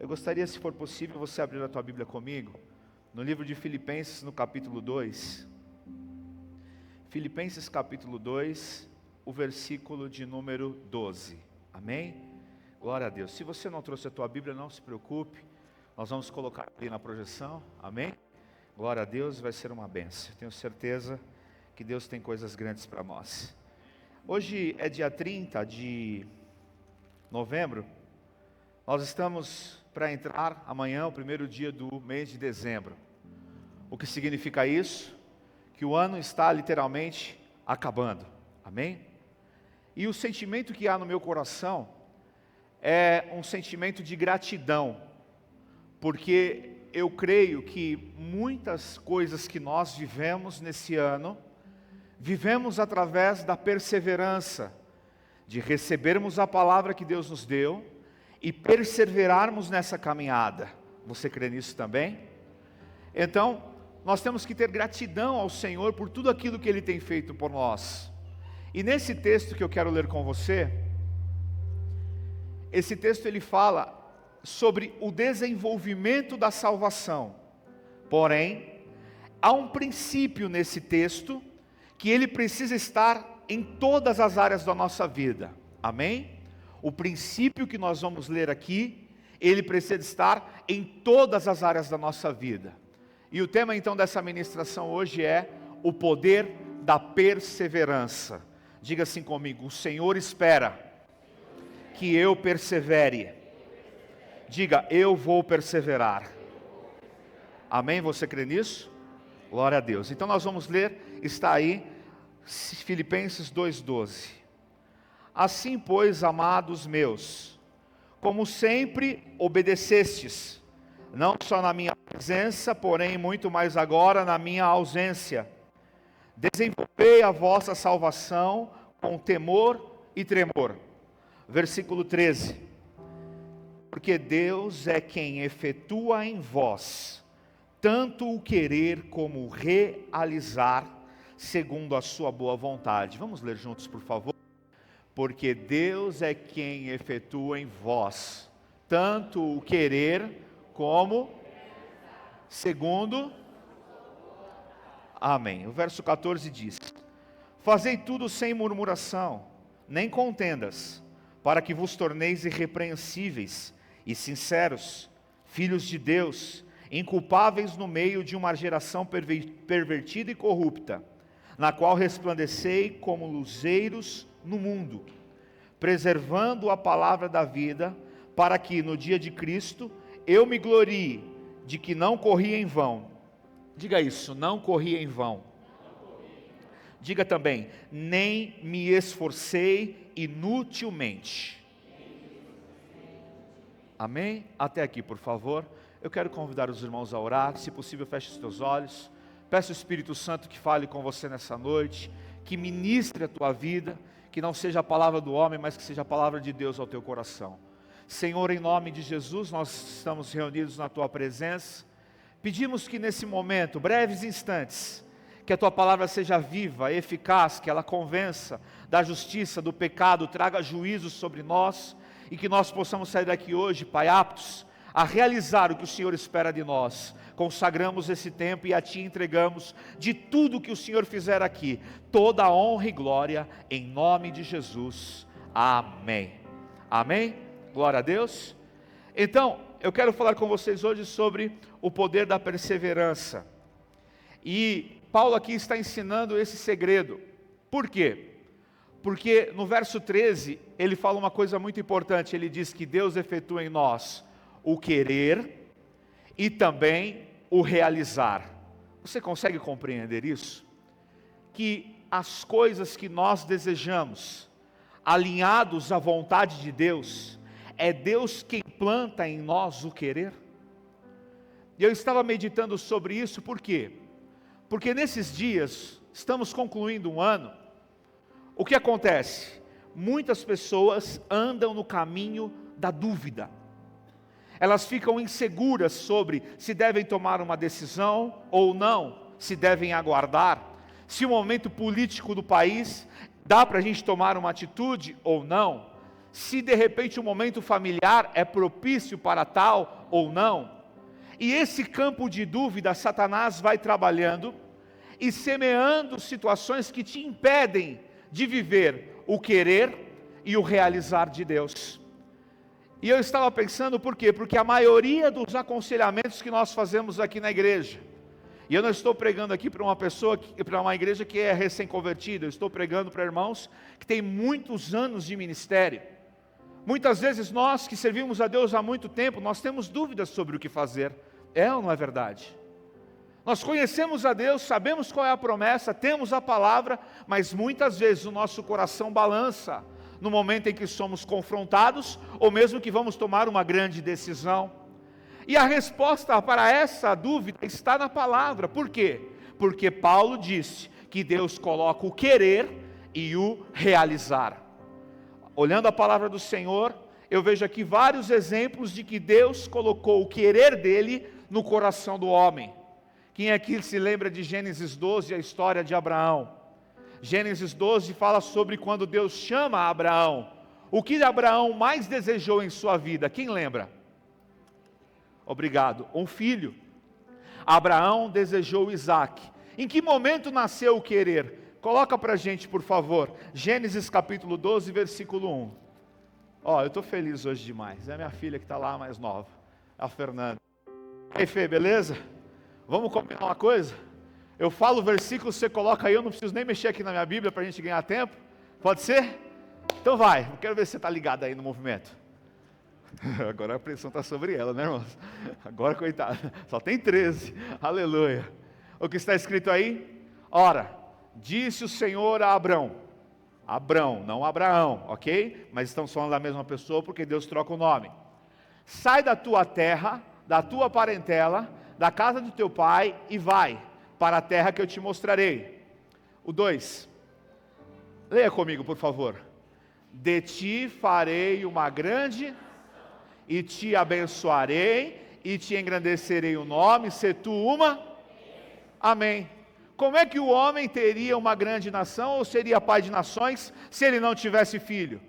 Eu gostaria, se for possível, você abrir a tua Bíblia comigo, no livro de Filipenses, no capítulo 2. Filipenses capítulo 2, o versículo de número 12. Amém? Glória a Deus. Se você não trouxe a tua Bíblia, não se preocupe. Nós vamos colocar ali na projeção. Amém? Glória a Deus, vai ser uma bênção. Tenho certeza que Deus tem coisas grandes para nós. Hoje é dia 30 de novembro. Nós estamos para entrar amanhã, o primeiro dia do mês de dezembro. O que significa isso? Que o ano está literalmente acabando. Amém? E o sentimento que há no meu coração é um sentimento de gratidão, porque eu creio que muitas coisas que nós vivemos nesse ano, vivemos através da perseverança, de recebermos a palavra que Deus nos deu e perseverarmos nessa caminhada. Você crê nisso também? Então, nós temos que ter gratidão ao Senhor por tudo aquilo que Ele tem feito por nós. E nesse texto que eu quero ler com você, esse texto ele fala sobre o desenvolvimento da salvação. Porém, há um princípio nesse texto que ele precisa estar em todas as áreas da nossa vida. Amém? O princípio que nós vamos ler aqui, ele precisa estar em todas as áreas da nossa vida. E o tema então dessa ministração hoje é o poder da perseverança. Diga assim comigo: o Senhor espera que eu persevere. Diga: eu vou perseverar. Amém? Você crê nisso? Glória a Deus. Então nós vamos ler, está aí, Filipenses 2,12. Assim, pois, amados meus, como sempre obedecestes, não só na minha presença, porém muito mais agora na minha ausência, desenvolvei a vossa salvação com temor e tremor. Versículo 13. Porque Deus é quem efetua em vós tanto o querer como o realizar, segundo a sua boa vontade. Vamos ler juntos, por favor? Porque Deus é quem efetua em vós tanto o querer como segundo. Amém. O verso 14 diz: fazei tudo sem murmuração, nem contendas, para que vos torneis irrepreensíveis e sinceros, filhos de Deus, inculpáveis no meio de uma geração pervertida e corrupta, na qual resplandecei como luzeiros no mundo, preservando a palavra da vida, para que no dia de Cristo eu me glorie de que não corri em vão. Diga isso: não corri em vão. Diga também: nem me esforcei inutilmente. Amém? Até aqui, por favor. Eu quero convidar os irmãos a orar. Se possível, feche os teus olhos. Peço ao Espírito Santo que fale com você nessa noite, que ministre a tua vida, que não seja a palavra do homem, mas que seja a palavra de Deus ao teu coração. Senhor, em nome de Jesus, nós estamos reunidos na tua presença. Pedimos que nesse momento, breves instantes, que a tua palavra seja viva, eficaz, que ela convença da justiça, do pecado, traga juízo sobre nós, e que nós possamos sair daqui hoje, Pai, aptos a realizar o que o Senhor espera de nós. Consagramos esse tempo e a Ti entregamos de tudo que o Senhor fizer aqui, toda a honra e glória, em nome de Jesus. Amém. Amém? Glória a Deus. Então, eu quero falar com vocês hoje sobre o poder da perseverança. E Paulo aqui está ensinando esse segredo. Por quê? Porque no verso 13, ele fala uma coisa muito importante. Ele diz que Deus efetua em nós o querer e também o realizar. Você consegue compreender isso? Que as coisas que nós desejamos, alinhados à vontade de Deus, é Deus quem planta em nós o querer. E eu estava meditando sobre isso, por quê? Porque nesses dias, estamos concluindo um ano. O que acontece? Muitas pessoas andam no caminho da dúvida. Elas ficam inseguras sobre se devem tomar uma decisão ou não, se devem aguardar, se o momento político do país dá para a gente tomar uma atitude ou não, se de repente o momento familiar é propício para tal ou não. E esse campo de dúvida, Satanás vai trabalhando e semeando situações que te impedem de viver o querer e o realizar de Deus. E eu estava pensando por quê? Porque a maioria dos aconselhamentos que nós fazemos aqui na igreja, e eu não estou pregando aqui para uma pessoa, para uma igreja que é recém-convertida, eu estou pregando para irmãos que têm muitos anos de ministério. Muitas vezes nós que servimos a Deus há muito tempo, nós temos dúvidas sobre o que fazer. É ou não é verdade? Nós conhecemos a Deus, sabemos qual é a promessa, temos a palavra, mas muitas vezes o nosso coração balança no momento em que somos confrontados, ou mesmo que vamos tomar uma grande decisão. E a resposta para essa dúvida está na palavra. Por quê? Porque Paulo disse que Deus coloca o querer e o realizar. Olhando a palavra do Senhor, eu vejo aqui vários exemplos de que Deus colocou o querer dele no coração do homem. Quem aqui se lembra de Gênesis 12, a história de Abraão? Gênesis 12 fala sobre quando Deus chama Abraão. O que Abraão mais desejou em sua vida? Quem lembra? Obrigado. Um filho. Abraão desejou Isaque. Em que momento nasceu o querer? Coloca para a gente, por favor. Gênesis capítulo 12, versículo 1. Eu estou feliz hoje demais. É minha filha que está lá, mais nova. A Fernanda. E aí, Fê, beleza? Vamos combinar uma coisa? Eu falo o versículo, você coloca aí, eu não preciso nem mexer aqui na minha Bíblia para a gente ganhar tempo. Pode ser? Então vai, eu quero ver se você está ligado aí no movimento. Agora a pressão está sobre ela, né, irmãos? Agora, coitada, só tem 13, aleluia. O que está escrito aí? Ora, disse o Senhor a Abrão, não Abraão, ok? Mas estamos falando da mesma pessoa porque Deus troca o nome. Sai da tua terra, da tua parentela, da casa do teu pai e vai para a terra que eu te mostrarei. O 2, leia comigo, por favor. De ti farei uma grande, e te abençoarei, e te engrandecerei o nome, se tu uma. Amém. Como é que o homem teria uma grande nação, ou seria pai de nações, se ele não tivesse filho?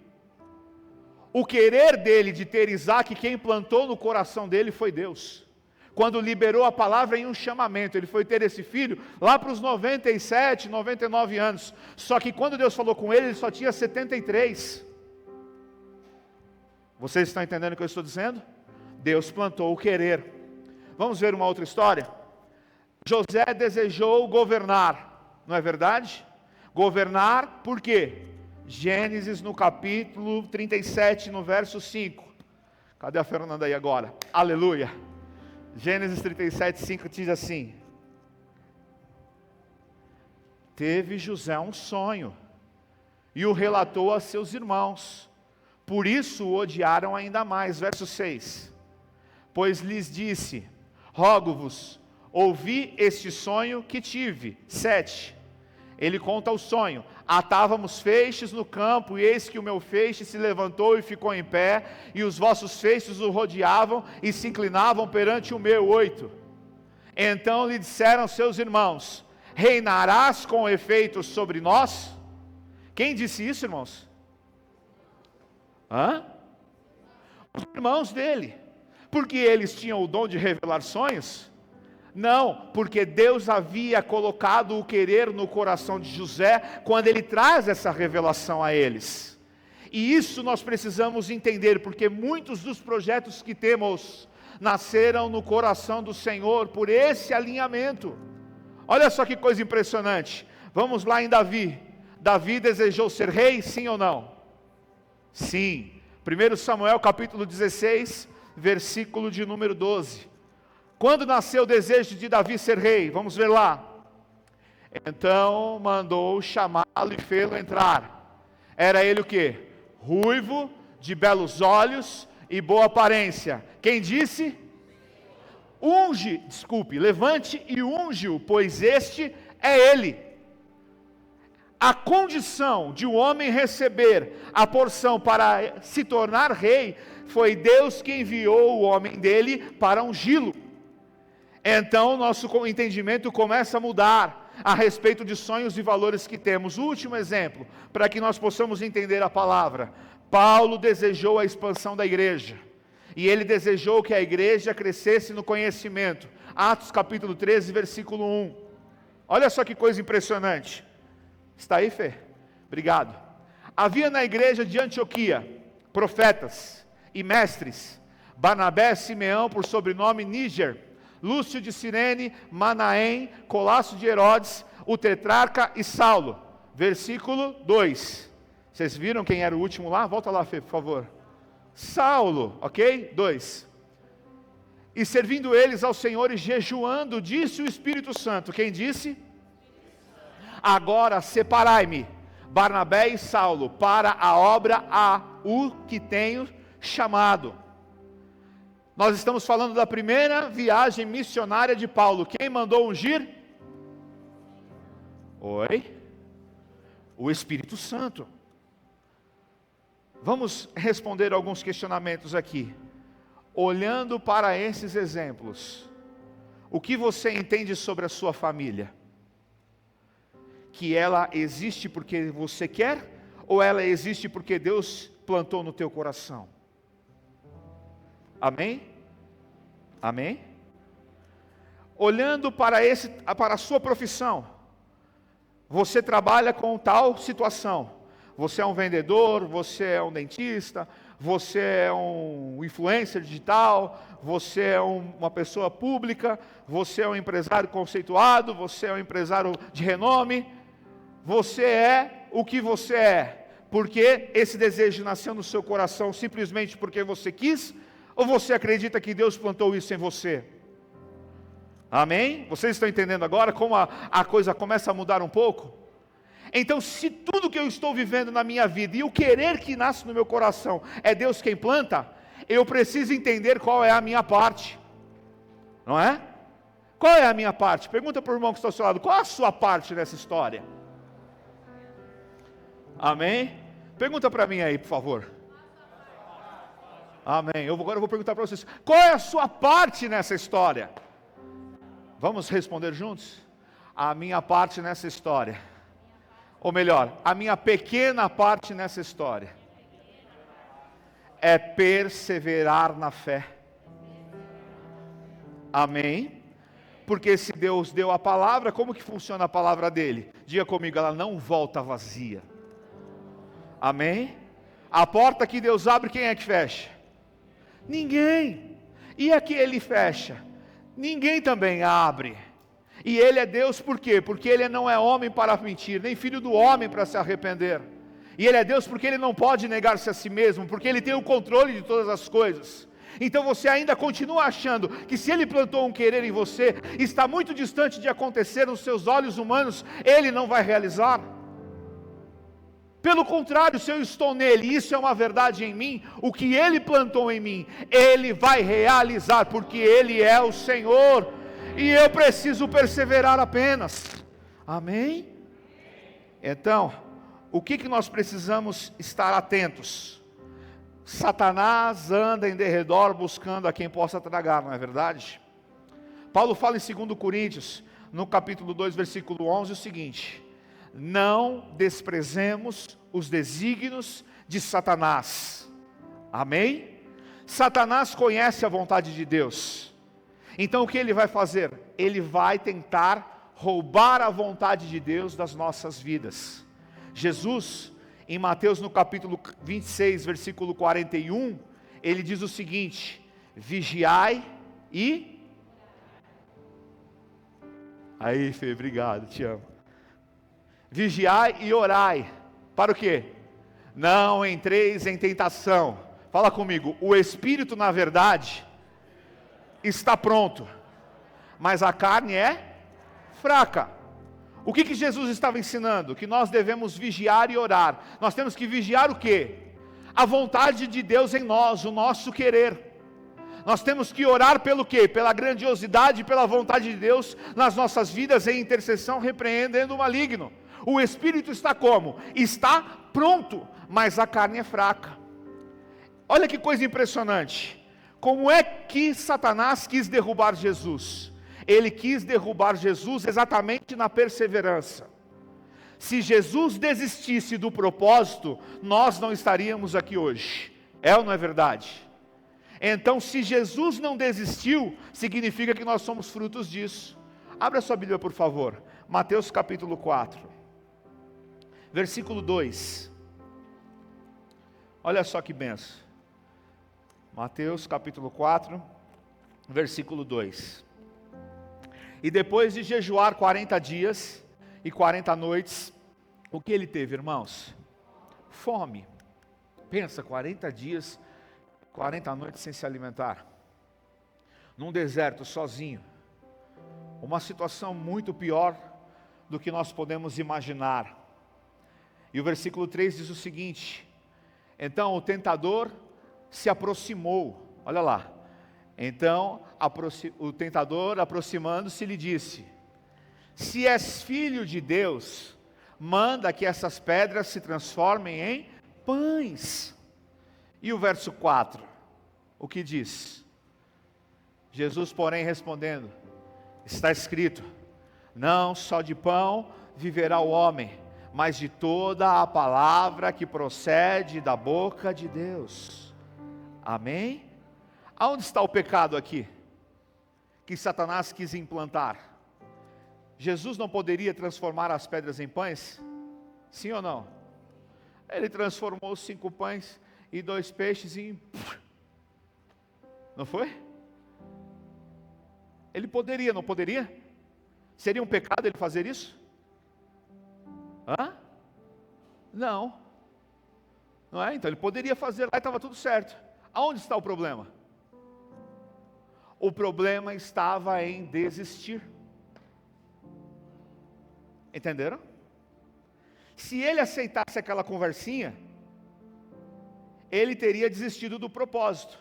O querer dele de ter Isaque, quem plantou no coração dele foi Deus. Quando liberou a palavra em um chamamento, ele foi ter esse filho lá para os 97, 99 anos. Só que quando Deus falou com ele, ele só tinha 73. Vocês estão entendendo o que eu estou dizendo? Deus plantou o querer. Vamos ver uma outra história? José desejou governar, não é verdade? Governar por quê? Gênesis no capítulo 37, no verso 5. Cadê a Fernanda aí agora? Aleluia! Gênesis 37, 5 diz assim: teve José um sonho, e o relatou a seus irmãos, por isso o odiaram ainda mais. Verso 6, pois lhes disse, rogo-vos, ouvi este sonho que tive. 7, ele conta o sonho: atávamos feixes no campo, e eis que o meu feixe se levantou e ficou em pé, e os vossos feixes o rodeavam e se inclinavam perante o meu. 8, então lhe disseram seus irmãos, reinarás com efeito sobre nós? Quem disse isso, irmãos? Os irmãos dele. Porque eles tinham o dom de revelar sonhos? Não, porque Deus havia colocado o querer no coração de José, quando ele traz essa revelação a eles. E isso nós precisamos entender, porque muitos dos projetos que temos nasceram no coração do Senhor, por esse alinhamento. Olha só que coisa impressionante. Vamos lá em Davi. Davi desejou ser rei, sim ou não? Sim. 1 Samuel capítulo 16, versículo de número 12. Quando nasceu o desejo de Davi ser rei? Vamos ver lá. Então mandou chamá-lo e fê-lo entrar. Era ele o quê? Ruivo, de belos olhos e boa aparência. Quem disse? Levante e unge-o, pois este é ele. A condição de um homem receber a porção para se tornar rei, foi Deus que enviou o homem dele para ungí-lo. Então nosso entendimento começa a mudar a respeito de sonhos e valores que temos. O último exemplo, para que nós possamos entender a palavra. Paulo desejou a expansão da igreja, e ele desejou que a igreja crescesse no conhecimento. Atos capítulo 13, versículo 1. Olha só que coisa impressionante. Está aí, Fê? Obrigado. Havia na igreja de Antioquia profetas e mestres: Barnabé, Simeão, por sobrenome Níger, Lúcio de Cirene, Manaém, Colasso de Herodes, o tetrarca e Saulo. Versículo 2. Vocês viram quem era o último lá? Volta lá, Fê, por favor. Saulo, ok? 2. E servindo eles ao Senhor e jejuando, disse o Espírito Santo. Quem disse? Agora separai-me, Barnabé e Saulo, para a obra a o que tenho chamado. Nós estamos falando da primeira viagem missionária de Paulo. Quem mandou ungir? Oi? O Espírito Santo. Vamos responder alguns questionamentos aqui. Olhando para esses exemplos, o que você entende sobre a sua família? Que ela existe porque você quer, ou ela existe porque Deus plantou no teu coração? Amém? Amém? Olhando para a sua profissão, você trabalha com tal situação. Você é um vendedor, você é um dentista, você é um influencer digital, você é uma pessoa pública, você é um empresário conceituado, você é um empresário de renome. Você é o que você é, porque esse desejo nasceu no seu coração simplesmente porque você quis, ou você acredita que Deus plantou isso em você? Amém? Vocês estão entendendo agora como a coisa começa a mudar um pouco? Então, se tudo que eu estou vivendo na minha vida e o querer que nasce no meu coração é Deus quem planta, eu preciso entender qual é a minha parte, não é? Qual é a minha parte? Pergunta para o irmão que está ao seu lado, qual é a sua parte nessa história? Amém? Pergunta para mim aí, por favor. Amém. Agora eu vou perguntar para vocês, qual é a sua parte nessa história? Vamos responder juntos? A minha parte nessa história, ou melhor, a minha pequena parte nessa história, é perseverar na fé. Amém? Porque se Deus deu a palavra, como que funciona a palavra dele? Diga comigo, ela não volta vazia. Amém? A porta que Deus abre, quem é que fecha? Ninguém. E a que ele fecha? Ninguém também abre. E ele é Deus por quê? Porque ele não é homem para mentir, nem filho do homem para se arrepender. E ele é Deus porque ele não pode negar-se a si mesmo, porque ele tem o controle de todas as coisas. Então você ainda continua achando que se ele plantou um querer em você, está muito distante de acontecer nos seus olhos humanos, ele não vai realizar? Pelo contrário, se eu estou nele, isso é uma verdade em mim, o que ele plantou em mim, ele vai realizar, porque ele é o Senhor, e eu preciso perseverar apenas. Amém? Então, o que nós precisamos estar atentos? Satanás anda em derredor buscando a quem possa tragar, não é verdade? Paulo fala em 2 Coríntios, no capítulo 2, versículo 11, o seguinte: não desprezemos os desígnios de Satanás. Amém? Satanás conhece a vontade de Deus. Então o que ele vai fazer? Ele vai tentar roubar a vontade de Deus das nossas vidas. Jesus, em Mateus no capítulo 26, versículo 41, ele diz o seguinte: vigiai e... Aí, Fê, obrigado, te amo. Vigiai e orai. Para o quê? Não entreis em tentação. Fala comigo, o espírito na verdade está pronto, mas a carne é fraca. O que Jesus estava ensinando? Que nós devemos vigiar e orar. Nós temos que vigiar o quê? A vontade de Deus em nós, o nosso querer. Nós temos que orar pelo quê? Pela grandiosidade e pela vontade de Deus nas nossas vidas, em intercessão, repreendendo o maligno. O espírito está como? Está pronto, mas a carne é fraca. Olha que coisa impressionante. Como é que Satanás quis derrubar Jesus? Ele quis derrubar Jesus exatamente na perseverança. Se Jesus desistisse do propósito, nós não estaríamos aqui hoje. É ou não é verdade? Então, se Jesus não desistiu, significa que nós somos frutos disso. Abra sua Bíblia, por favor. Mateus capítulo 4, versículo 2. Olha só que benção. Mateus capítulo 4, versículo 2. E depois de jejuar 40 dias e 40 noites, o que ele teve, irmãos? Fome. Pensa, 40 dias, 40 noites sem se alimentar. Num deserto, sozinho. Uma situação muito pior do que nós podemos imaginar. E o versículo 3 diz o seguinte: então o tentador se aproximou. Olha lá. Então o tentador, aproximando-se, lhe disse: se és filho de Deus, manda que essas pedras se transformem em pães. E o verso 4, o que diz? Jesus, porém, respondendo: está escrito, não só de pão viverá o homem, mas de toda a palavra que procede da boca de Deus. Amém? Aonde está o pecado aqui? Que Satanás quis implantar. Jesus não poderia transformar as pedras em pães? Sim ou não? Ele transformou 5 pães e 2 peixes em... Não foi? Ele poderia, não poderia? Seria um pecado ele fazer isso? Hã? Não. Não é? Então ele poderia fazer lá e estava tudo certo. Aonde está o problema? O problema estava em desistir. Entenderam? Se ele aceitasse aquela conversinha, ele teria desistido do propósito.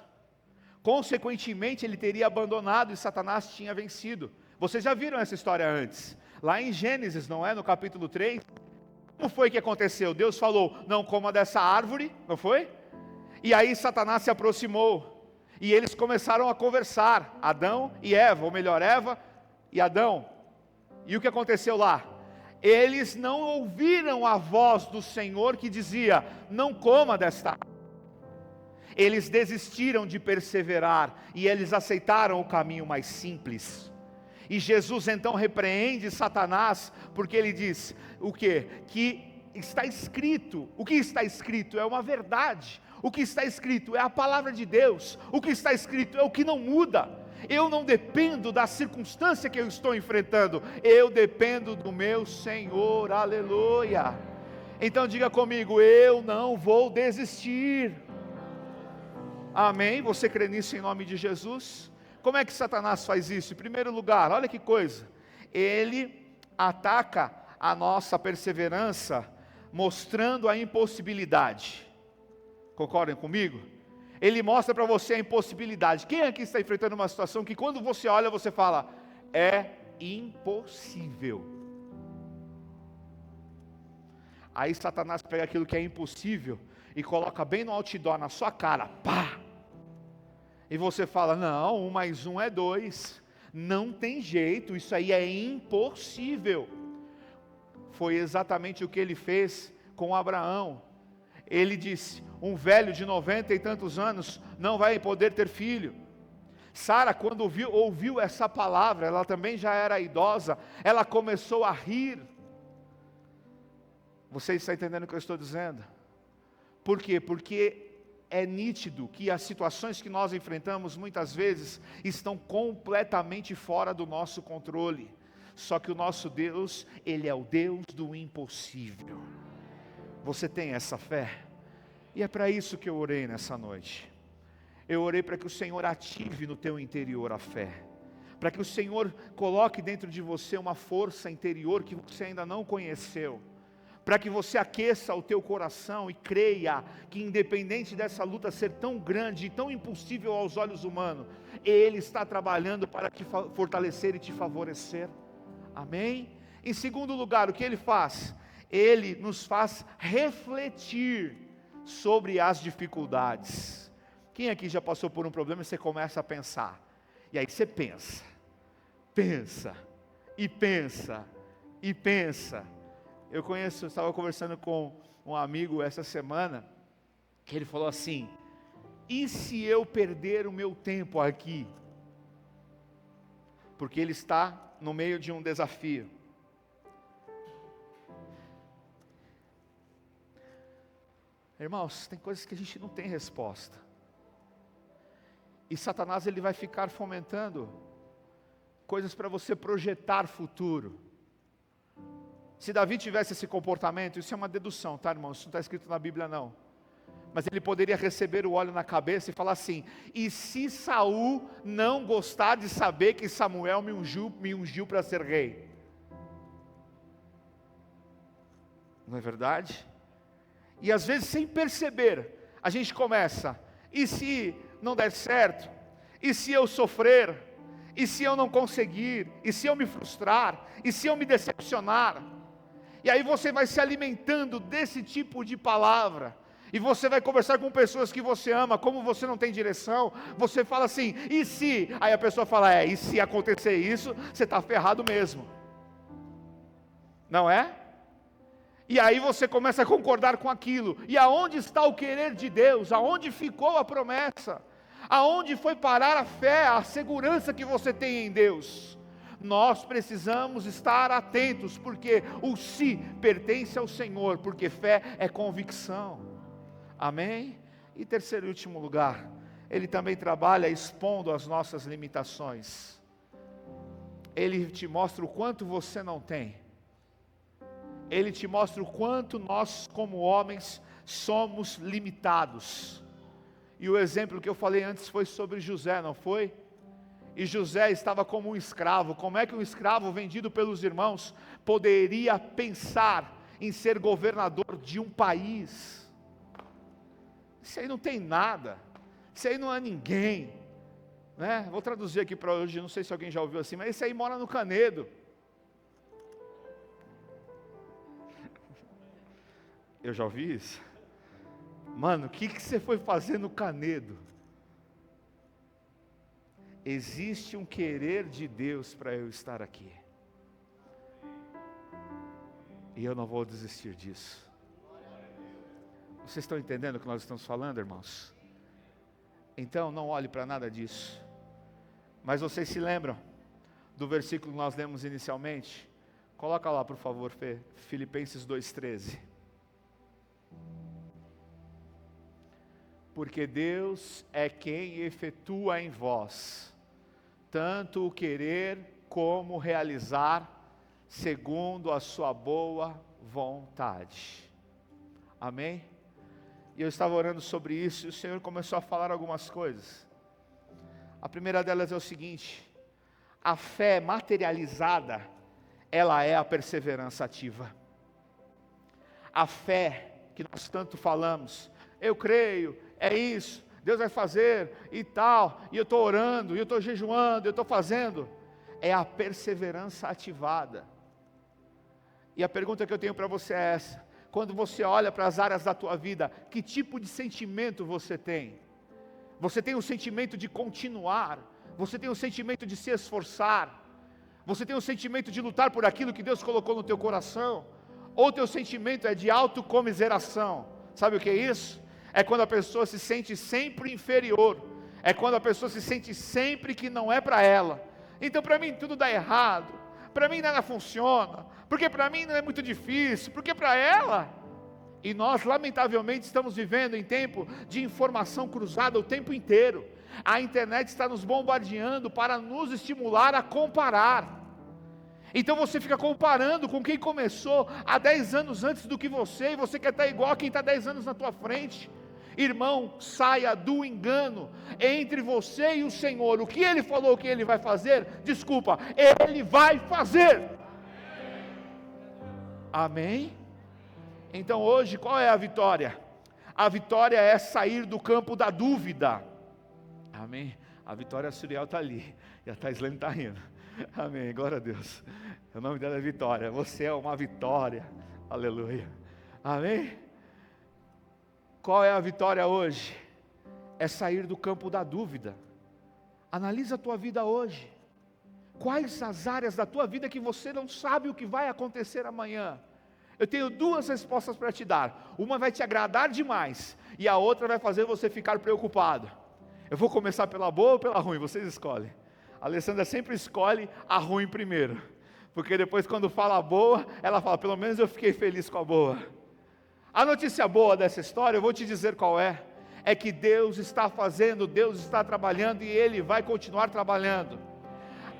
Consequentemente, ele teria abandonado e Satanás tinha vencido. Vocês já viram essa história antes? Lá em Gênesis, não é? No capítulo 3. Como foi que aconteceu? Deus falou, não coma dessa árvore, não foi? E aí Satanás se aproximou. E eles começaram a conversar. Adão e Eva, ou melhor, Eva e Adão. E o que aconteceu lá? Eles não ouviram a voz do Senhor que dizia, não coma desta árvore. Eles desistiram de perseverar e eles aceitaram o caminho mais simples. E Jesus então repreende Satanás, porque ele diz, o quê? Que está escrito. O que está escrito é uma verdade. O que está escrito é a palavra de Deus. O que está escrito é o que não muda. Eu não dependo da circunstância que eu estou enfrentando, eu dependo do meu Senhor, aleluia. Então diga comigo, eu não vou desistir. Amém? Você crê nisso em nome de Jesus? Como é que Satanás faz isso? Em primeiro lugar, olha que coisa, ele ataca a nossa perseverança, mostrando a impossibilidade. Concordem comigo? Ele mostra para você a impossibilidade. Quem aqui está enfrentando uma situação que quando você olha, você fala, é impossível. Aí Satanás pega aquilo que é impossível e coloca bem no outdoor na sua cara, pá! E você fala, não, 1 mais 1 é 2, não tem jeito, isso aí é impossível. Foi exatamente o que ele fez com Abraão. Ele disse, um velho de 90 e tantos anos não vai poder ter filho. Sara, quando ouviu essa palavra, ela também já era idosa, ela começou a rir. Você está entendendo o que eu estou dizendo? Por quê? Porque é nítido que as situações que nós enfrentamos muitas vezes estão completamente fora do nosso controle. Só que o nosso Deus, Ele é o Deus do impossível. Você tem essa fé? E é para isso que eu orei nessa noite. Eu orei para que o Senhor ative no teu interior a fé. Para que o Senhor coloque dentro de você uma força interior que você ainda não conheceu. Para que você aqueça o teu coração e creia que independente dessa luta ser tão grande e tão impossível aos olhos humanos, Ele está trabalhando para te fortalecer e te favorecer. Amém? Em segundo lugar, o que Ele faz? Ele nos faz refletir sobre as dificuldades. Quem aqui já passou por um problema e você começa a pensar? E aí você pensa, e pensa, e pensa. estava conversando com um amigo essa semana, que ele falou assim: e se eu perder o meu tempo aqui? Porque ele está no meio de um desafio. Irmãos, tem coisas que a gente não tem resposta. E Satanás, ele vai ficar fomentando coisas para você projetar futuro. Se Davi tivesse esse comportamento, isso é uma dedução, tá, irmão? Isso não está escrito na Bíblia, não. Mas ele poderia receber o óleo na cabeça e falar assim: e se Saul não gostar de saber que Samuel me ungiu para ser rei? Não é verdade? E às vezes, sem perceber, a gente começa: e se não der certo? E se eu sofrer? E se eu não conseguir? E se eu me frustrar? E se eu me decepcionar? E aí você vai se alimentando desse tipo de palavra, e você vai conversar com pessoas que você ama. Como você não tem direção, você fala assim: e se? Aí a pessoa fala: e se acontecer isso, você está ferrado mesmo, não é? E aí você começa a concordar com aquilo. E aonde está o querer de Deus? Aonde ficou a promessa? Aonde foi parar a fé, a segurança que você tem em Deus? Nós precisamos estar atentos, porque o se pertence ao Senhor, porque fé é convicção. Amém? E terceiro e último lugar, ele também trabalha expondo as nossas limitações. Ele te mostra o quanto você não tem. Ele te mostra o quanto nós, como homens, somos limitados. E o exemplo que eu falei antes foi sobre José, não foi? E José estava como um escravo. Como é que um escravo vendido pelos irmãos poderia pensar em ser governador de um país? Isso aí não tem nada, isso aí não é ninguém, né? Vou traduzir aqui para hoje, não sei se alguém já ouviu assim, mas esse aí mora no Canedo. Eu já ouvi isso. Mano, o que você foi fazer no Canedo? Existe um querer de Deus para eu estar aqui, e eu não vou desistir disso. Vocês estão entendendo o que nós estamos falando, irmãos? Então não olhe para nada disso. Mas vocês se lembram do versículo que nós lemos inicialmente? Coloca lá, por favor, Fê. Filipenses 2,13. Porque Deus é quem efetua em vós tanto o querer como o realizar, segundo a sua boa vontade. Amém? E eu estava orando sobre isso, e o Senhor começou a falar algumas coisas. A primeira delas é o seguinte: a fé materializada, ela é a perseverança ativa. A fé que nós tanto falamos, eu creio, é isso, Deus vai fazer e tal, e eu estou orando, e eu estou jejuando, eu estou fazendo, é a perseverança ativada. E a pergunta que eu tenho para você é essa: quando você olha para as áreas da tua vida, que tipo de sentimento você tem? Você tem um sentimento de continuar? Você tem um sentimento de se esforçar? Você tem um sentimento de lutar por aquilo que Deus colocou no teu coração? Ou teu sentimento é de autocomiseração? Sabe o que é isso? É quando a pessoa se sente sempre inferior, é quando a pessoa se sente sempre que não é para ela. Então para mim tudo dá errado, para mim nada funciona, porque para mim não é muito difícil, porque para ela. E nós lamentavelmente estamos vivendo em tempo de informação cruzada o tempo inteiro. A internet está nos bombardeando para nos estimular a comparar. Então você fica comparando com quem começou há 10 anos antes do que você, e você quer estar igual a quem está 10 anos na tua frente. Irmão, saia do engano. Entre você e o Senhor, o que Ele falou que Ele vai fazer, desculpa, Ele vai fazer. Amém? Então hoje qual é a vitória? A vitória é sair do campo da dúvida. Amém? A Vitória Suriel está ali, e a Thaislane está rindo. Amém, glória a Deus. O nome dela é Vitória, você é uma vitória, aleluia. Amém? Qual é a vitória hoje? É sair do campo da dúvida. Analisa a tua vida hoje. Quais as áreas da tua vida que você não sabe o que vai acontecer amanhã? Eu tenho duas respostas para te dar. Uma vai te agradar demais, e a outra vai fazer você ficar preocupado. Eu vou começar pela boa ou pela ruim? Vocês escolhem. A Alessandra sempre escolhe a ruim primeiro, porque depois quando fala a boa, ela fala, pelo menos eu fiquei feliz com a boa. A notícia boa dessa história, eu vou te dizer qual é que Deus está fazendo, Deus está trabalhando, e Ele vai continuar trabalhando.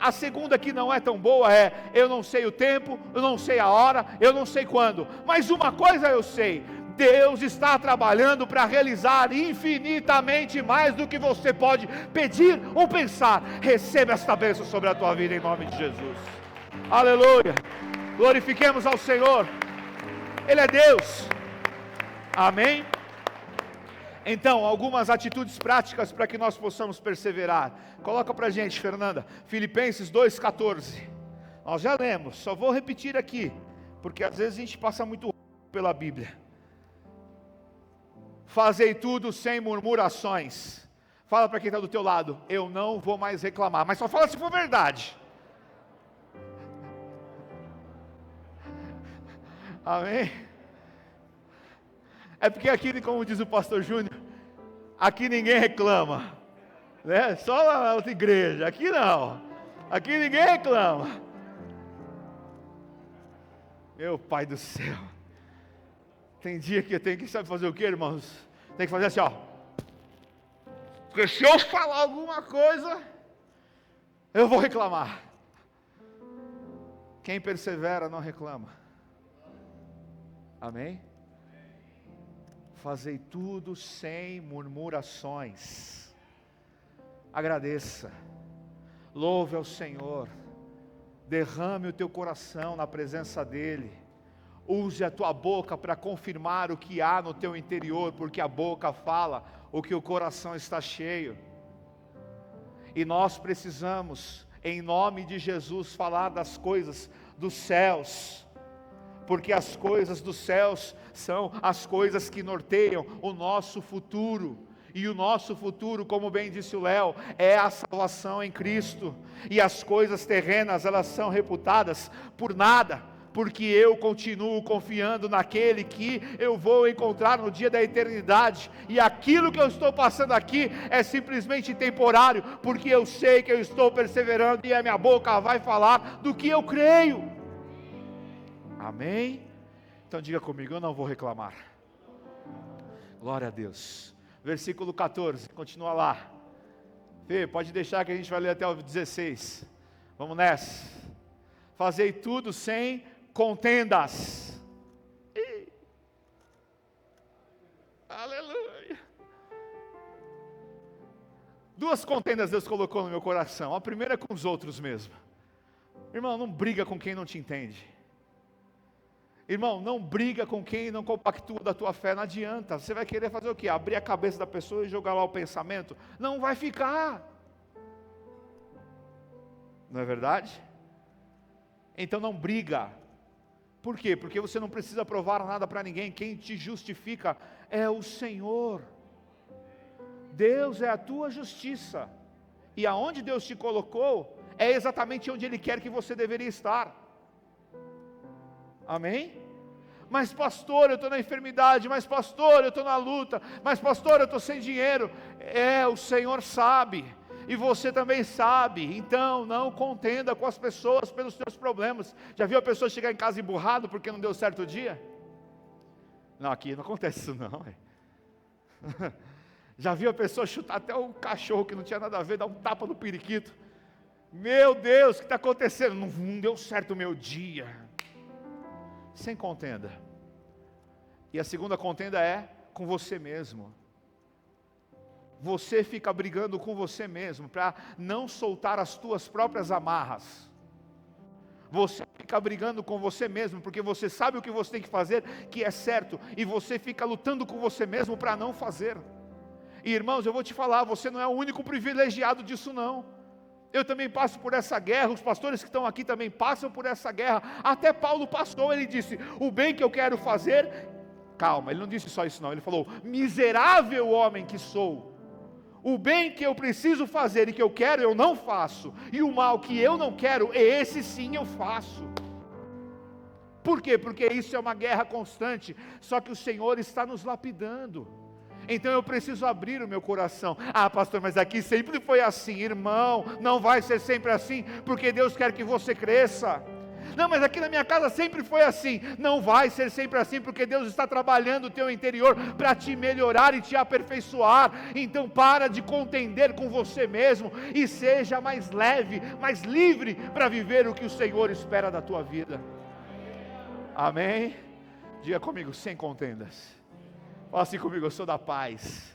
A segunda, que não é tão boa, eu não sei o tempo, eu não sei a hora, eu não sei quando, mas uma coisa eu sei: Deus está trabalhando para realizar infinitamente mais do que você pode pedir ou pensar. Receba esta bênção sobre a tua vida em nome de Jesus. Aleluia, glorifiquemos ao Senhor, Ele é Deus. Amém? Então, algumas atitudes práticas para que nós possamos perseverar. Coloca para a gente, Fernanda, Filipenses 2,14. Nós já lemos, só vou repetir aqui, porque às vezes a gente passa muito pela Bíblia. Fazei tudo sem murmurações. Fala para quem está do teu lado, eu não vou mais reclamar, mas só fala se for verdade. Amém? É porque aqui, como diz o pastor Júnior, aqui ninguém reclama, né? Só lá na outra igreja, aqui não, aqui ninguém reclama. Meu Pai do céu, tem dia que eu tenho que saber fazer o que, irmãos? Tem que fazer assim, ó, porque se eu falar alguma coisa, eu vou reclamar. Quem persevera não reclama. Amém? Fazei tudo sem murmurações. Agradeça, louve ao Senhor, derrame o teu coração na presença dEle. Use a tua boca para confirmar o que há no teu interior, porque a boca fala o que o coração está cheio. E nós precisamos, em nome de Jesus, falar das coisas dos céus, porque as coisas dos céus são as coisas que norteiam o nosso futuro. E o nosso futuro, como bem disse o Léo, é a salvação em Cristo. E as coisas terrenas, elas são reputadas por nada, porque eu continuo confiando naquele que eu vou encontrar no dia da eternidade. E aquilo que eu estou passando aqui é simplesmente temporário, porque eu sei que eu estou perseverando e a minha boca vai falar do que eu creio. Amém? Então diga comigo, eu não vou reclamar. Glória a Deus. Versículo 14, continua lá. Fê, pode deixar que a gente vai ler até o 16. Vamos nessa. Fazei tudo sem contendas. Aleluia. Duas contendas Deus colocou no meu coração. A primeira é com os outros mesmo. Irmão, não briga com quem não te entende. Irmão, não briga com quem não compactua da tua fé, não adianta. Você vai querer fazer o quê? Abrir a cabeça da pessoa e jogar lá o pensamento? Não vai ficar. Não é verdade? Então não briga. Por quê? Porque você não precisa provar nada para ninguém. Quem te justifica é o Senhor. Deus é a tua justiça. E aonde Deus te colocou, é exatamente onde Ele quer que você deveria estar. Amém? Mas pastor, eu estou na enfermidade, mas pastor, eu estou na luta, mas pastor, eu estou sem dinheiro. O Senhor sabe, e você também sabe. Então não contenda com as pessoas pelos seus problemas. Já viu a pessoa chegar em casa emburrado porque não deu certo o dia? Não, aqui não acontece isso não. Já viu a pessoa chutar até o cachorro que não tinha nada a ver, dar um tapa no periquito? Meu Deus, o que está acontecendo? Não deu certo o meu dia. Sem contenda. E a segunda contenda é com você mesmo. Você fica brigando com você mesmo para não soltar as tuas próprias amarras. Você fica brigando com você mesmo porque você sabe o que você tem que fazer, que é certo, e você fica lutando com você mesmo para não fazer. E irmãos, eu vou te falar, você não é o único privilegiado disso não. Eu também passo por essa guerra, os pastores que estão aqui também passam por essa guerra. Até Paulo passou, ele disse, o bem que eu quero fazer, calma, ele não disse só isso não, ele falou, miserável homem que sou, o bem que eu preciso fazer e que eu quero, eu não faço, e o mal que eu não quero, esse sim eu faço. Por quê? Porque isso é uma guerra constante, só que o Senhor está nos lapidando. Então eu preciso abrir o meu coração. Ah, pastor, mas aqui sempre foi assim. Irmão, não vai ser sempre assim, porque Deus quer que você cresça. Não, mas aqui na minha casa sempre foi assim. Não vai ser sempre assim, porque Deus está trabalhando o teu interior para te melhorar e te aperfeiçoar. Então para de contender com você mesmo e seja mais leve, mais livre para viver o que o Senhor espera da tua vida. Amém? Diga comigo, sem contendas. Fala assim comigo, eu sou da paz,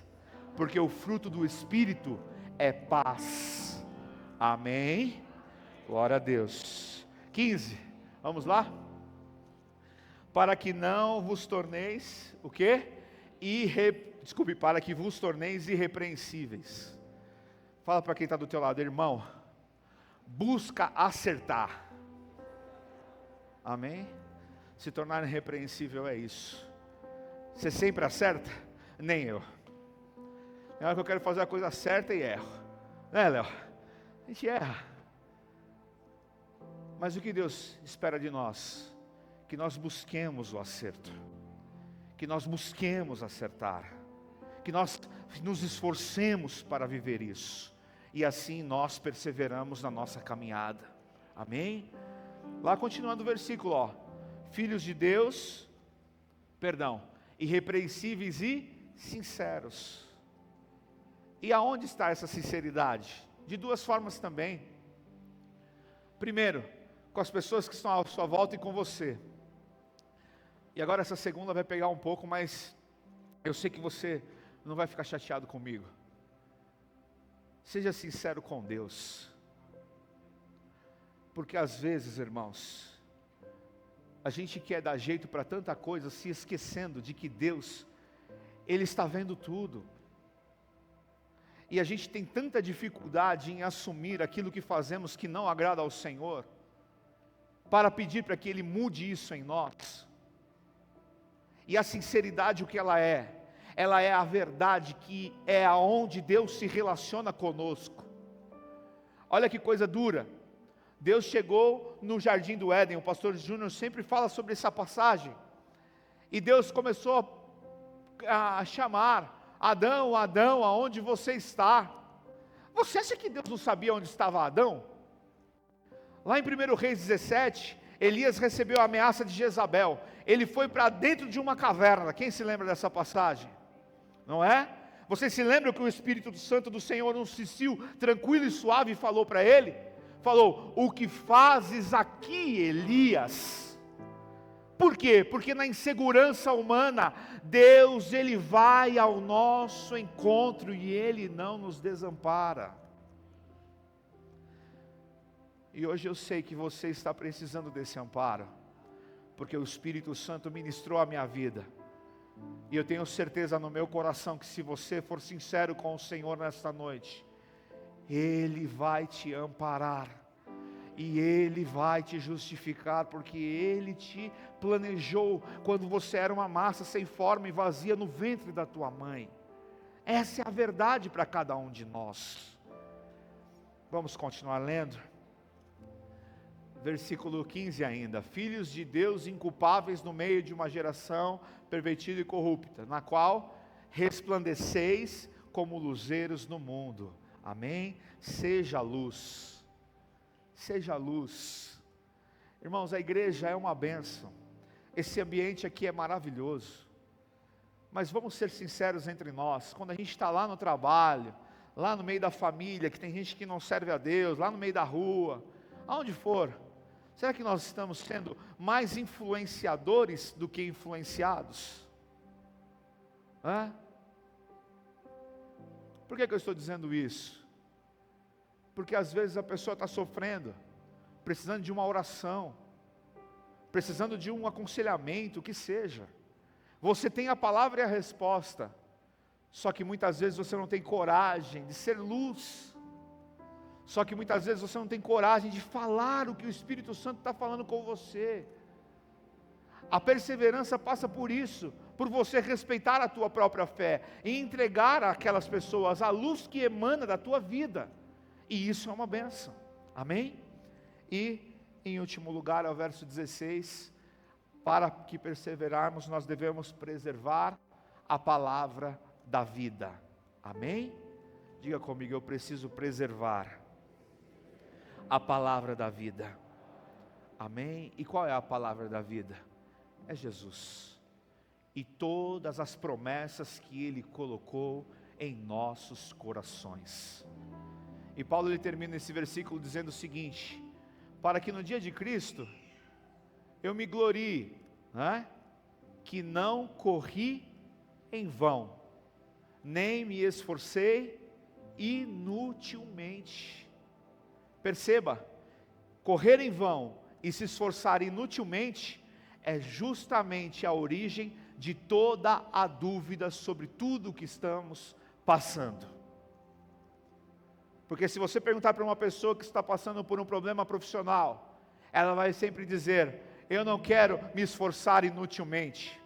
porque o fruto do Espírito é paz. Amém? Glória a Deus. 15, vamos lá? Para que não vos torneis, o quê? Para que vos torneis irrepreensíveis. Fala para quem está do teu lado, irmão, busca acertar. Amém? Se tornar irrepreensível é isso. Você sempre acerta? Nem eu. É hora que eu quero fazer a coisa certa e erro. Né, Léo? A gente erra. Mas o que Deus espera de nós? Que nós busquemos o acerto. Que nós busquemos acertar. Que nós nos esforcemos para viver isso. E assim nós perseveramos na nossa caminhada. Amém? Lá continuando o versículo, ó. Filhos de Deus, irrepreensíveis e sinceros. E aonde está essa sinceridade? De duas formas também. Primeiro, com as pessoas que estão à sua volta e com você. E agora essa segunda vai pegar um pouco, mas eu sei que você não vai ficar chateado comigo. Seja sincero com Deus. Porque às vezes, irmãos, a gente quer dar jeito para tanta coisa, se esquecendo de que Deus, Ele está vendo tudo. E a gente tem tanta dificuldade em assumir aquilo que fazemos que não agrada ao Senhor, para pedir para que Ele mude isso em nós. E a sinceridade, o que ela é? Ela é a verdade que é aonde Deus se relaciona conosco. Olha que coisa dura. Deus chegou no jardim do Éden, o pastor Júnior sempre fala sobre essa passagem, e Deus começou a chamar, Adão, Adão, aonde você está? Você acha que Deus não sabia onde estava Adão? Lá em 1 Reis 17, Elias recebeu a ameaça de Jezabel, ele foi para dentro de uma caverna, quem se lembra dessa passagem? Não é? Vocês se lembram que o Espírito Santo do Senhor insistiu, tranquilo e suave, e falou para ele? Falou, o que fazes aqui, Elias? Por quê? Porque na insegurança humana, Deus, Ele vai ao nosso encontro e Ele não nos desampara. E hoje eu sei que você está precisando desse amparo, porque o Espírito Santo ministrou a minha vida. E eu tenho certeza no meu coração que se você for sincero com o Senhor nesta noite, Ele vai te amparar, e Ele vai te justificar, porque Ele te planejou, quando você era uma massa sem forma e vazia no ventre da tua mãe. Essa é a verdade para cada um de nós. Vamos continuar lendo, versículo 15 ainda, filhos de Deus inculpáveis no meio de uma geração pervertida e corrupta, na qual resplandeceis como luzeiros no mundo. Amém? Seja luz. Seja luz. Irmãos, a igreja é uma bênção. Esse ambiente aqui é maravilhoso. Mas vamos ser sinceros entre nós. Quando a gente está lá no trabalho, lá no meio da família, que tem gente que não serve a Deus, lá no meio da rua, aonde for, será que nós estamos sendo mais influenciadores do que influenciados? Por que eu estou dizendo isso? Porque às vezes a pessoa está sofrendo, precisando de uma oração, precisando de um aconselhamento, o que seja. Você tem a palavra e a resposta, só que muitas vezes você não tem coragem de ser luz, só que muitas vezes você não tem coragem de falar o que o Espírito Santo está falando com você. A perseverança passa por isso, por você respeitar a tua própria fé e entregar àquelas pessoas a luz que emana da tua vida, e isso é uma bênção, amém? E em último lugar, ao verso 16, para que perseverarmos, nós devemos preservar a palavra da vida. Amém? Diga comigo, eu preciso preservar a palavra da vida. Amém? E qual é a palavra da vida? É Jesus. E todas as promessas que Ele colocou em nossos corações. E Paulo ele termina esse versículo dizendo o seguinte: para que no dia de Cristo eu me glorie, né? Que não corri em vão, nem me esforcei inutilmente. Perceba, correr em vão e se esforçar inutilmente é justamente a origem de toda a dúvida sobre tudo o que estamos passando. Porque se você perguntar para uma pessoa que está passando por um problema profissional, ela vai sempre dizer: eu não quero me esforçar inutilmente.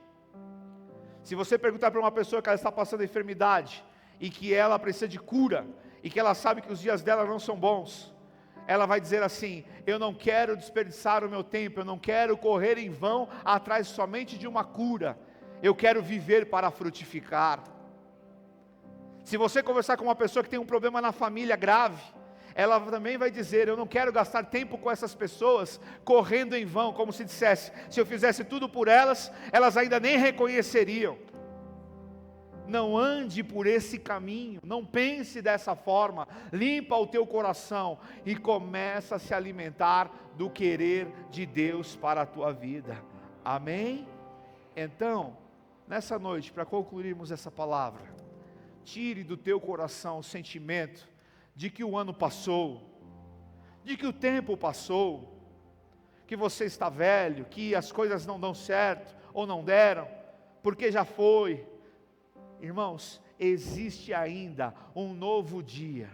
Se você perguntar para uma pessoa que ela está passando enfermidade, e que ela precisa de cura, e que ela sabe que os dias dela não são bons, ela vai dizer assim: eu não quero desperdiçar o meu tempo, eu não quero correr em vão atrás somente de uma cura, eu quero viver para frutificar. Se você conversar com uma pessoa que tem um problema na família grave, ela também vai dizer: eu não quero gastar tempo com essas pessoas correndo em vão, como se dissesse, se eu fizesse tudo por elas, elas ainda nem reconheceriam. Não ande por esse caminho, não pense dessa forma, limpa o teu coração e começa a se alimentar do querer de Deus para a tua vida. Amém? Então, nessa noite, para concluirmos essa palavra, tire do teu coração o sentimento de que o ano passou, de que o tempo passou, que você está velho, que as coisas não dão certo, ou não deram, porque já foi. Irmãos, existe ainda um novo dia,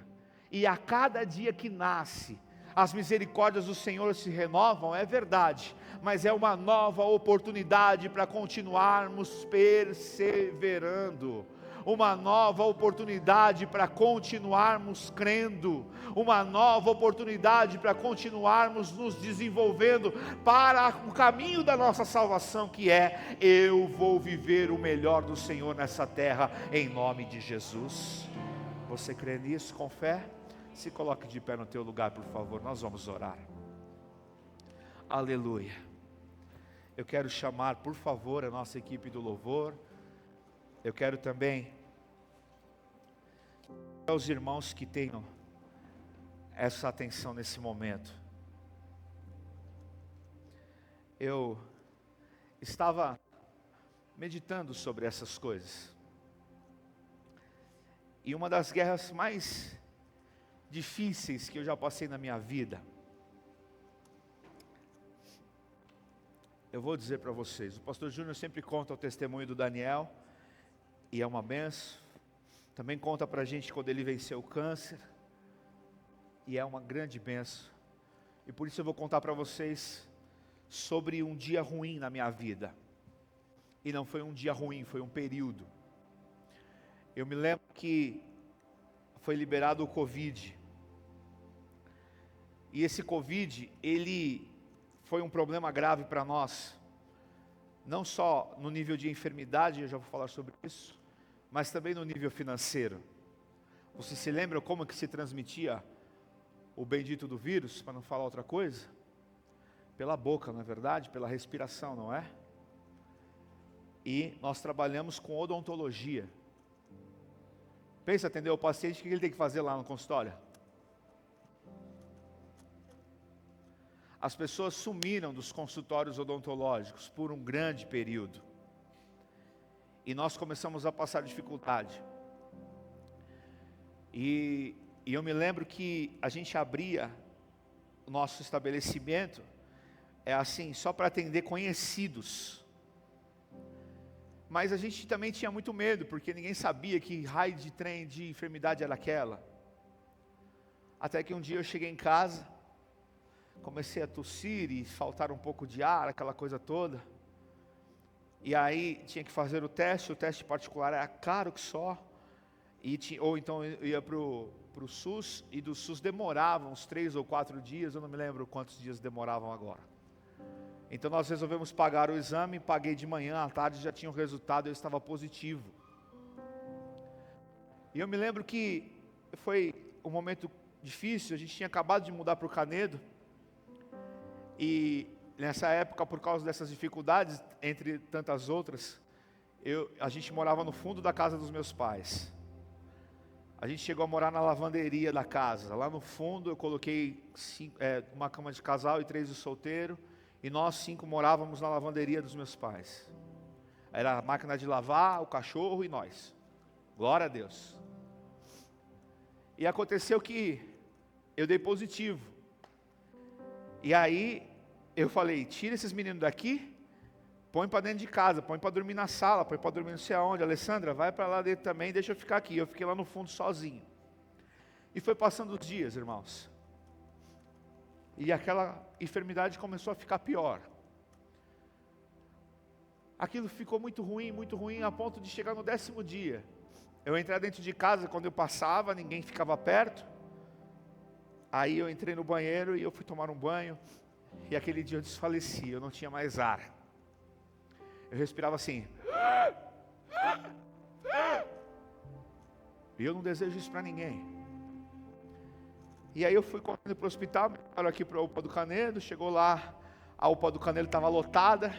e a cada dia que nasce, as misericórdias do Senhor se renovam, é verdade, mas é uma nova oportunidade para continuarmos perseverando, uma nova oportunidade para continuarmos crendo, uma nova oportunidade para continuarmos nos desenvolvendo para o caminho da nossa salvação, que é: eu vou viver o melhor do Senhor nessa terra, em nome de Jesus. Você crê nisso com fé? Se coloque de pé no teu lugar, por favor, nós vamos orar. Aleluia. Eu quero chamar, por favor, a nossa equipe do louvor. Eu quero também aos irmãos que tenham essa atenção nesse momento. Eu estava meditando sobre essas coisas, e uma das guerras mais difíceis que eu já passei na minha vida, eu vou dizer para vocês, o pastor Júnior sempre conta o testemunho do Daniel, e é uma benção. Também conta para a gente quando ele venceu o câncer, e é uma grande benção. E por isso eu vou contar para vocês sobre um dia ruim na minha vida. E não foi um dia ruim, foi um período. Eu me lembro que foi liberado o Covid. E esse Covid, ele foi um problema grave para nós. Não só no nível de enfermidade, eu já vou falar sobre isso, mas também no nível financeiro. Você se lembra como que se transmitia o bendito do vírus, para não falar outra coisa? Pela boca, não é verdade? Pela respiração, não é? E nós trabalhamos com odontologia. Pensa, atender o paciente, o que ele tem que fazer lá no consultório? As pessoas sumiram dos consultórios odontológicos por um grande período. E nós começamos a passar dificuldade. E eu me lembro que a gente abria o nosso estabelecimento, assim, só para atender conhecidos. Mas a gente também tinha muito medo, porque ninguém sabia que raio de trem de enfermidade era aquela. Até que um dia eu cheguei em casa, comecei a tossir e faltar um pouco de ar, aquela coisa toda. E aí tinha que fazer o teste particular era caro que só. Ou então eu ia para o SUS, e do SUS demorava uns 3 ou 4 dias, eu não me lembro quantos dias demoravam agora. Então nós resolvemos pagar o exame, paguei de manhã, à tarde já tinha o resultado, eu estava positivo. E eu me lembro que foi um momento difícil, a gente tinha acabado de mudar para o Canedo, e nessa época, por causa dessas dificuldades, entre tantas outras, a gente morava no fundo da casa dos meus pais. A gente chegou a morar na lavanderia da casa. Lá no fundo eu coloquei uma cama de casal e 3 de solteiro, e nós 5 morávamos na lavanderia dos meus pais. Era a máquina de lavar, o cachorro e nós. Glória a Deus. E aconteceu que eu dei positivo. E aí eu falei, tira esses meninos daqui, põe para dentro de casa, põe para dormir na sala, põe para dormir não sei aonde. Alessandra, vai para lá dentro também, deixa eu ficar aqui. Eu fiquei lá no fundo sozinho. E foi passando os dias, irmãos. E aquela enfermidade começou a ficar pior. Aquilo ficou muito ruim, a ponto de chegar no 10º dia. Eu entrei dentro de casa, quando eu passava, ninguém ficava perto. Aí eu entrei no banheiro e eu fui tomar um banho. E aquele dia eu desfaleci, eu não tinha mais ar. Eu respirava assim. E eu não desejo isso para ninguém. E aí eu fui correndo para o hospital, me levaram aqui para a UPA do Canedo. Chegou lá, a UPA do Canedo estava lotada.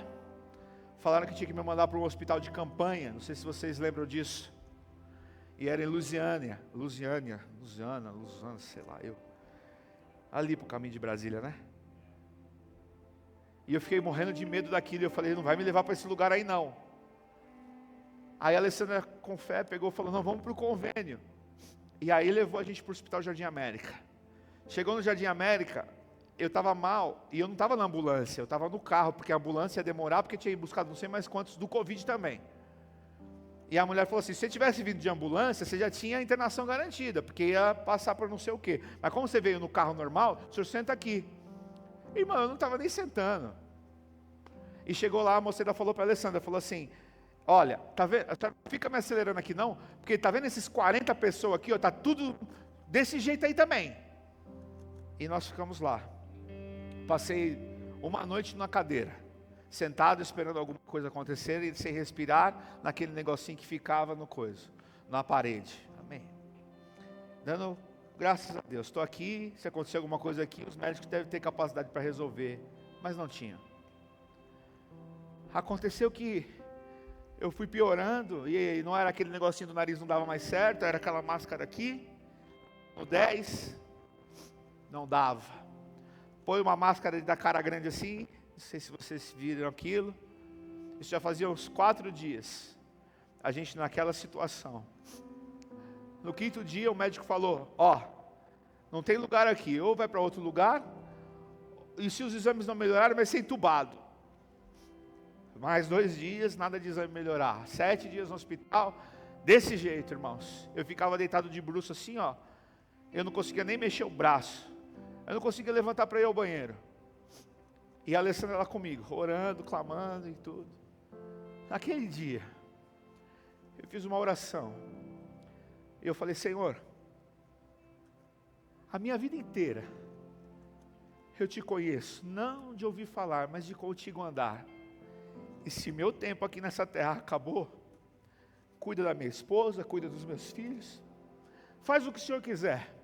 Falaram que tinha que me mandar para um hospital de campanha, não sei se vocês lembram disso. E era em Lusiânia, sei lá, ali para o caminho de Brasília, né? E eu fiquei morrendo de medo daquilo, e eu falei, não vai me levar para esse lugar aí não. Aí a Alessandra, com fé, pegou e falou, não, vamos para o convênio. E aí levou a gente para o Hospital Jardim América. Chegou no Jardim América, eu estava mal, e eu não estava na ambulância, eu estava no carro, porque a ambulância ia demorar, porque tinha buscado não sei mais quantos do Covid também. E a mulher falou assim, se você tivesse vindo de ambulância, você já tinha a internação garantida, porque ia passar por não sei o quê. Mas como você veio no carro normal, o senhor senta aqui. Irmão, eu não estava nem sentando. E chegou lá, a moceira falou para a Alessandra, falou assim, olha, tá vendo, fica me acelerando aqui não, porque tá vendo esses 40 pessoas aqui, ó, tá tudo desse jeito aí também. E nós ficamos lá. Passei uma noite na cadeira, sentado esperando alguma coisa acontecer e sem respirar, naquele negocinho que ficava no coisa, na parede. Amém. Dando graças a Deus, estou aqui, se acontecer alguma coisa aqui, os médicos devem ter capacidade para resolver, mas não tinham. Aconteceu que eu fui piorando, e não era aquele negocinho do nariz, não dava mais certo, era aquela máscara aqui, no 10, não dava. Põe uma máscara da cara grande assim, não sei se vocês viram aquilo, isso já fazia uns 4 dias, a gente naquela situação. No 5º dia o médico falou, ó, não tem lugar aqui, ou vai para outro lugar, e se os exames não melhorarem vai ser entubado. Mais 2 dias, nada de exame melhorar, 7 dias no hospital, desse jeito, irmãos. Eu ficava deitado de bruço assim, ó, eu não conseguia nem mexer o braço, eu não conseguia levantar para ir ao banheiro. E a Alessandra lá comigo, orando, clamando e tudo. Naquele dia, eu fiz uma oração, e eu falei, Senhor, a minha vida inteira, eu te conheço, não de ouvir falar, mas de contigo andar. E se meu tempo aqui nessa terra acabou, cuida da minha esposa, cuida dos meus filhos, faz o que o Senhor quiser,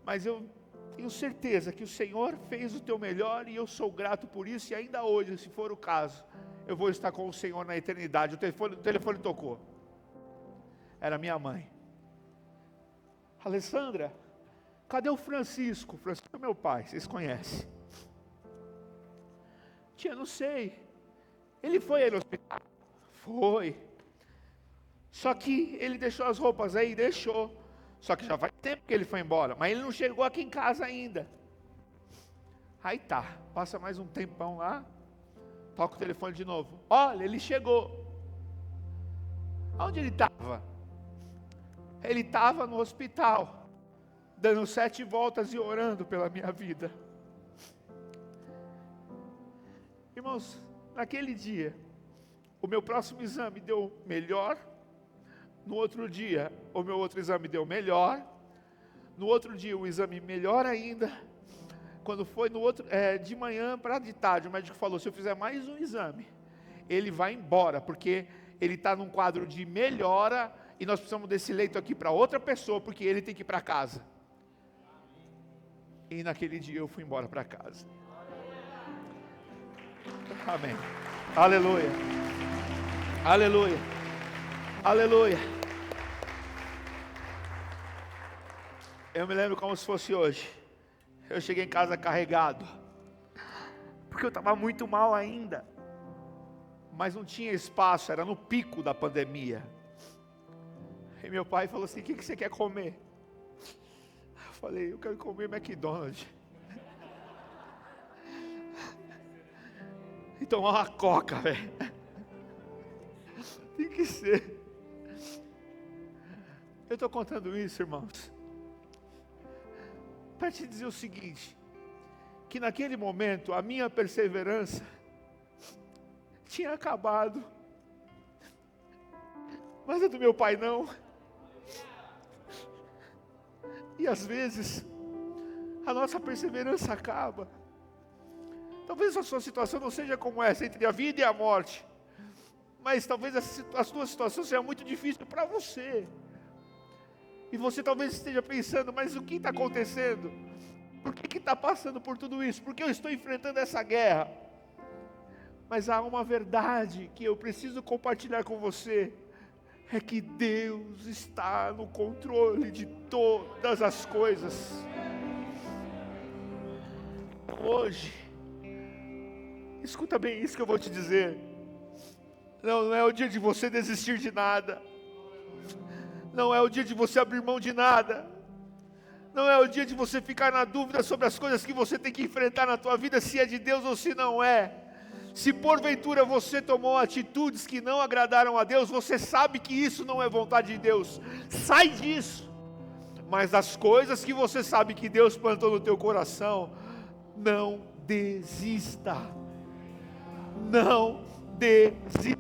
mas eu tenho certeza que o Senhor fez o teu melhor, e eu sou grato por isso, e ainda hoje, se for o caso, eu vou estar com o Senhor na eternidade. O telefone tocou, era minha mãe. Alessandra, cadê o Francisco? Francisco é meu pai, vocês conhecem. Tia, não sei. Ele foi aí no hospital? Foi. Só que ele deixou as roupas aí, deixou. Só que já faz tempo que ele foi embora, mas ele não chegou aqui em casa ainda. Aí tá, passa mais um tempão lá, toca o telefone de novo. Olha, ele chegou. Onde ele estava? Ele estava no hospital, dando 7 voltas e orando pela minha vida. Irmãos, naquele dia, o meu próximo exame deu melhor. No outro dia, o meu outro exame deu melhor. No outro dia, o exame melhor ainda. Quando foi de manhã para de tarde, o médico falou, se eu fizer mais um exame, ele vai embora, porque ele está num quadro de melhora, e nós precisamos desse leito aqui para outra pessoa, porque ele tem que ir para casa. E naquele dia eu fui embora para casa. Amém. Aleluia. Aleluia. Aleluia. Eu me lembro como se fosse hoje. Eu cheguei em casa carregado, porque eu estava muito mal ainda, mas não tinha espaço, era no pico da pandemia. E meu pai falou assim, o que você quer comer? Eu falei, eu quero comer McDonald's. E tomar uma coca, velho. Tem que ser. Eu estou contando isso, irmãos, para te dizer o seguinte, que naquele momento a minha perseverança tinha acabado, mas a do meu pai não. E às vezes a nossa perseverança acaba. Talvez a sua situação não seja como essa, entre a vida e a morte, mas talvez a sua situação seja muito difícil para você. E você talvez esteja pensando, mas o que está acontecendo? Por que está passando por tudo isso? Por que eu estou enfrentando essa guerra? Mas há uma verdade que eu preciso compartilhar com você, é que Deus está no controle de todas as coisas. Hoje, escuta bem isso que eu vou te dizer, não é o dia de você desistir de nada, não é o dia de você abrir mão de nada, não é o dia de você ficar na dúvida sobre as coisas que você tem que enfrentar na tua vida, se é de Deus ou se não é. Se porventura você tomou atitudes que não agradaram a Deus, você sabe que isso não é vontade de Deus, sai disso. Mas as coisas que você sabe que Deus plantou no teu coração, não desista, não desista,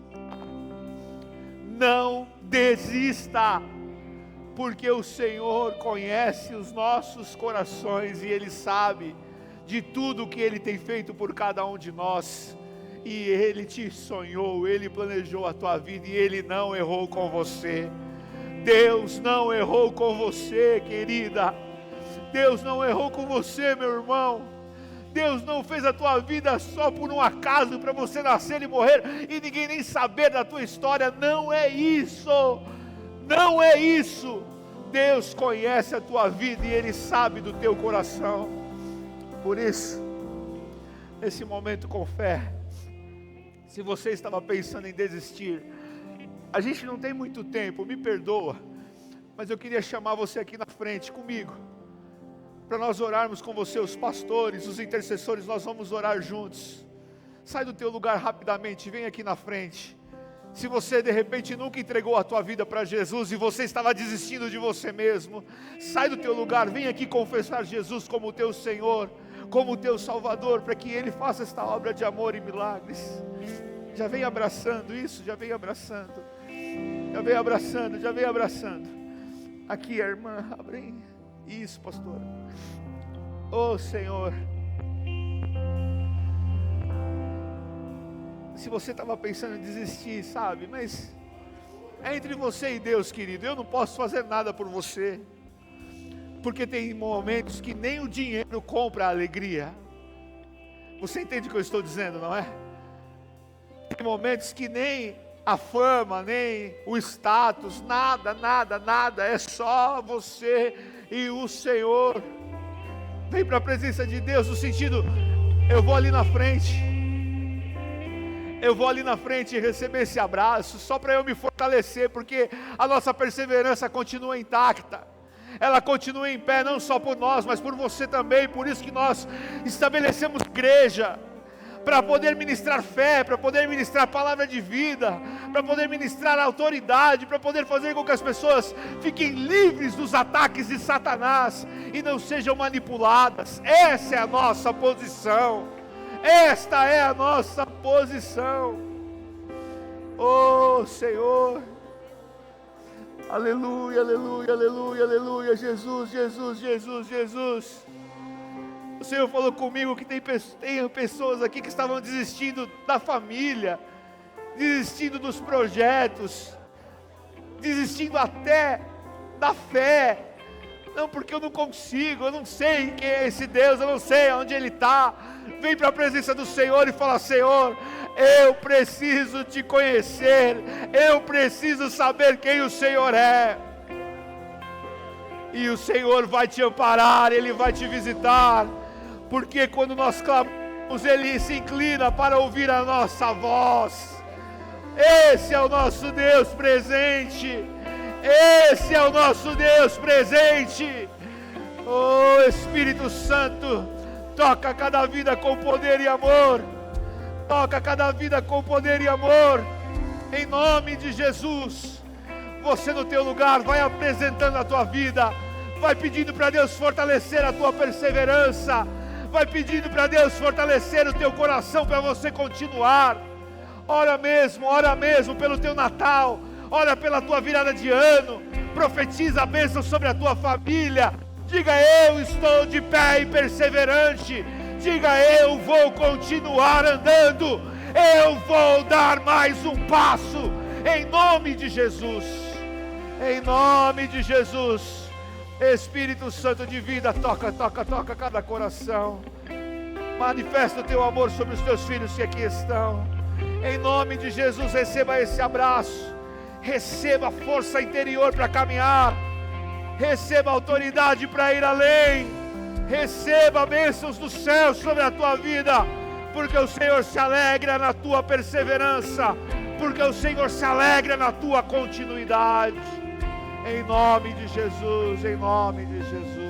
não desista, porque o Senhor conhece os nossos corações e Ele sabe de tudo que Ele tem feito por cada um de nós, e Ele te sonhou, Ele planejou a tua vida e Ele não errou com você. Deus não errou com você, querida, Deus não errou com você, meu irmão. Deus não fez a tua vida só por um acaso, para você nascer e morrer e ninguém nem saber da tua história. Não é isso, não é isso. Deus conhece a tua vida e Ele sabe do teu coração. Por isso, nesse momento com fé, se você estava pensando em desistir, a gente não tem muito tempo, me perdoa, mas eu queria chamar você aqui na frente comigo, para nós orarmos com você, os pastores, os intercessores, nós vamos orar juntos. Sai do teu lugar rapidamente, vem aqui na frente. Se você de repente nunca entregou a tua vida para Jesus e você estava desistindo de você mesmo, sai do teu lugar, vem aqui confessar Jesus como o teu Senhor, como o teu Salvador, para que Ele faça esta obra de amor e milagres. Já vem abraçando isso, já vem abraçando, já vem abraçando, já vem abraçando. Aqui a irmã, abre isso, pastora. Oh Senhor, se você estava pensando em desistir, sabe, mas é entre você e Deus, querido. Eu não posso fazer nada por você, porque tem momentos que nem o dinheiro compra a alegria. Você entende o que eu estou dizendo, não é? Tem momentos que nem a fama, nem o status, nada, é só você e o Senhor. Vem para a presença de Deus no sentido, eu vou ali na frente e receber esse abraço, só para eu me fortalecer, porque a nossa perseverança continua intacta, ela continua em pé, não só por nós, mas por você também. Por isso que nós estabelecemos igreja, para poder ministrar fé, para poder ministrar palavra de vida, para poder ministrar autoridade, para poder fazer com que as pessoas fiquem livres dos ataques de Satanás e não sejam manipuladas. Essa é a nossa posição, esta é a nossa posição. Oh Senhor, aleluia, aleluia, aleluia, aleluia, Jesus, Jesus, Jesus, Jesus. O Senhor falou comigo que tem pessoas aqui que estavam desistindo da família, desistindo dos projetos, desistindo até da fé. Não, porque eu não consigo, eu não sei quem é esse Deus, eu não sei onde Ele está. Vem para a presença do Senhor e fala: Senhor, eu preciso te conhecer, eu preciso saber quem o Senhor é. E o Senhor vai te amparar, Ele vai te visitar, porque quando nós clamamos, Ele se inclina para ouvir a nossa voz. Esse é o nosso Deus presente, esse é o nosso Deus presente. Oh Espírito Santo, toca cada vida com poder e amor, toca cada vida com poder e amor, em nome de Jesus. Você no teu lugar vai apresentando a tua vida, vai pedindo para Deus fortalecer a tua perseverança, vai pedindo para Deus fortalecer o teu coração para você continuar. Ora mesmo pelo teu Natal, ora pela tua virada de ano, profetiza a bênção sobre a tua família. Diga: eu estou de pé e perseverante. Diga: eu vou continuar andando, eu vou dar mais um passo, em nome de Jesus, em nome de Jesus. Espírito Santo de vida, toca cada coração, manifesta o teu amor sobre os teus filhos que aqui estão, em nome de Jesus. Receba esse abraço, receba força interior para caminhar, receba autoridade para ir além, receba bênçãos do céu sobre a tua vida, porque o Senhor se alegra na tua perseverança, porque o Senhor se alegra na tua continuidade, em nome de Jesus, em nome de Jesus.